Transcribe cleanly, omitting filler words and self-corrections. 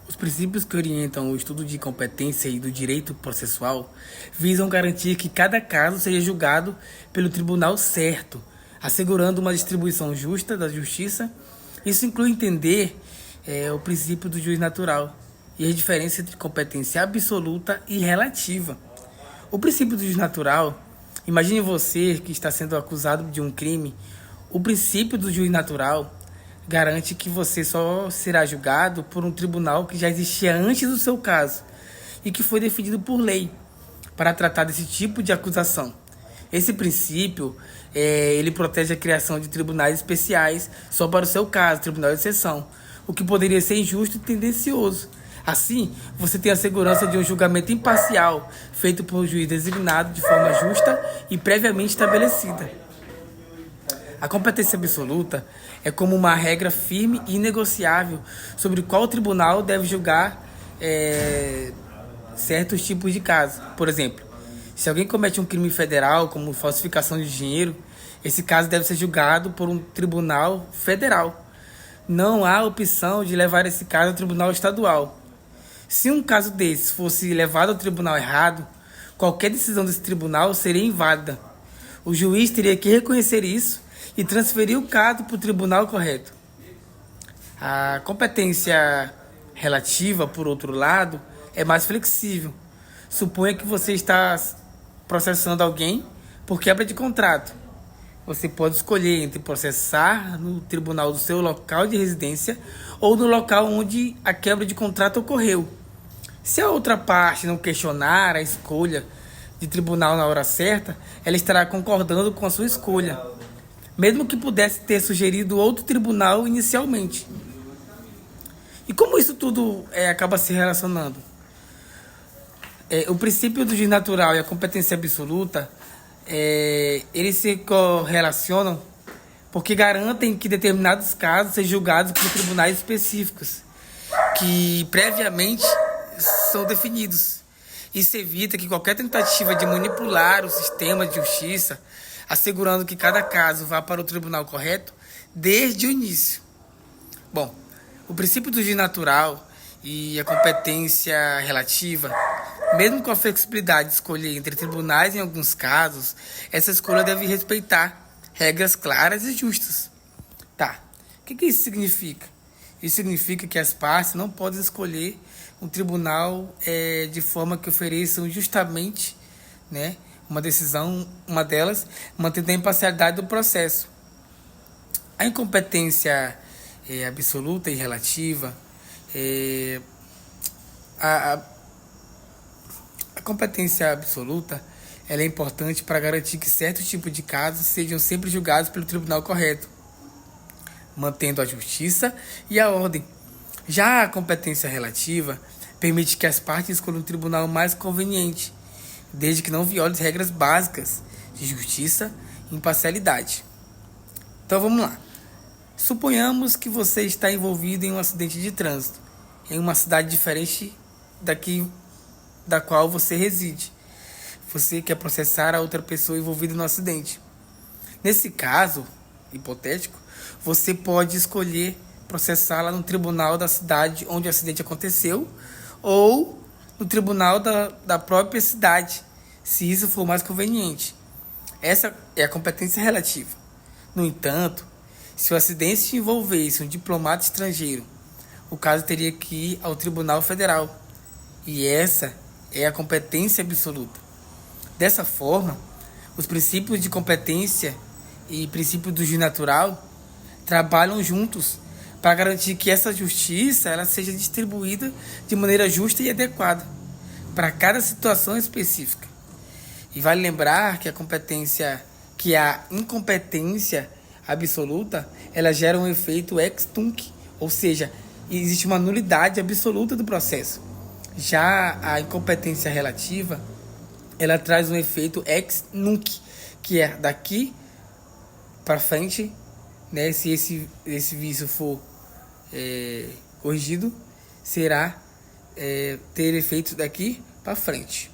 Os princípios que orientam o estudo de competência e do direito processual visam garantir que cada caso seja julgado pelo tribunal certo, assegurando uma distribuição justa da justiça. Isso inclui entender o princípio do juiz natural e a diferença entre competência absoluta e relativa. O princípio do juiz natural, imagine você que está sendo acusado de um crime. O princípio do juiz natural garante que você só será julgado por um tribunal que já existia antes do seu caso e que foi definido por lei para tratar desse tipo de acusação. Esse princípio, ele protege a criação de tribunais especiais só para o seu caso, tribunal de exceção, o que poderia ser injusto e tendencioso. Assim, você tem a segurança de um julgamento imparcial, feito por um juiz designado de forma justa e previamente estabelecida. A competência absoluta é como uma regra firme e inegociável sobre qual tribunal deve julgar certos tipos de casos. Por exemplo, se alguém comete um crime federal, como falsificação de dinheiro, esse caso deve ser julgado por um tribunal federal. Não há opção de levar esse caso ao tribunal estadual. Se um caso desse fosse levado ao tribunal errado, qualquer decisão desse tribunal seria inválida. O juiz teria que reconhecer isso e transferir o caso para o tribunal correto. A competência relativa, por outro lado, é mais flexível. Suponha que você está processando alguém por quebra de contrato. Você pode escolher entre processar no tribunal do seu local de residência ou no local onde a quebra de contrato ocorreu. Se a outra parte não questionar a escolha de tribunal na hora certa, ela estará concordando com a sua escolha, mesmo que pudesse ter sugerido outro tribunal inicialmente. E como isso tudo acaba se relacionando? O princípio do juiz natural e a competência absoluta, eles se correlacionam porque garantem que determinados casos sejam julgados por tribunais específicos, que previamente são definidos. Isso evita que qualquer tentativa de manipular o sistema de justiça, assegurando que cada caso vá para o tribunal correto desde o início. Bom, o princípio do juiz natural e a competência relativa, mesmo com a flexibilidade de escolher entre tribunais em alguns casos, essa escolha deve respeitar regras claras e justas. Tá, o que isso significa? Isso significa que as partes não podem escolher um tribunal de forma que ofereçam justamente, uma decisão, uma delas, mantendo a imparcialidade do processo. A incompetência absoluta e relativa, a competência absoluta, ela é importante para garantir que certos tipos de casos sejam sempre julgados pelo tribunal correto, mantendo a justiça e a ordem. Já a competência relativa permite que as partes escolham um tribunal mais conveniente, desde que não viole as regras básicas de justiça e imparcialidade. Então vamos lá. Suponhamos que você está envolvido em um acidente de trânsito, em uma cidade diferente da qual você reside. Você quer processar a outra pessoa envolvida no acidente. Nesse caso hipotético, você pode escolher processá-la no tribunal da cidade onde o acidente aconteceu ou no tribunal da própria cidade, se isso for mais conveniente. Essa é a competência relativa. No entanto, se o acidente envolvesse um diplomata estrangeiro, o caso teria que ir ao Tribunal Federal. E essa é a competência absoluta. Dessa forma, os princípios de competência e princípio do juiz natural trabalham juntos para garantir que essa justiça ela seja distribuída de maneira justa e adequada para cada situação específica. E vale lembrar que a incompetência absoluta, ela gera um efeito ex tunc, ou seja, existe uma nulidade absoluta do processo. Já a incompetência relativa, ela traz um efeito ex nunc, que é daqui para frente, se esse vício for corrigido, será ter efeito daqui para frente.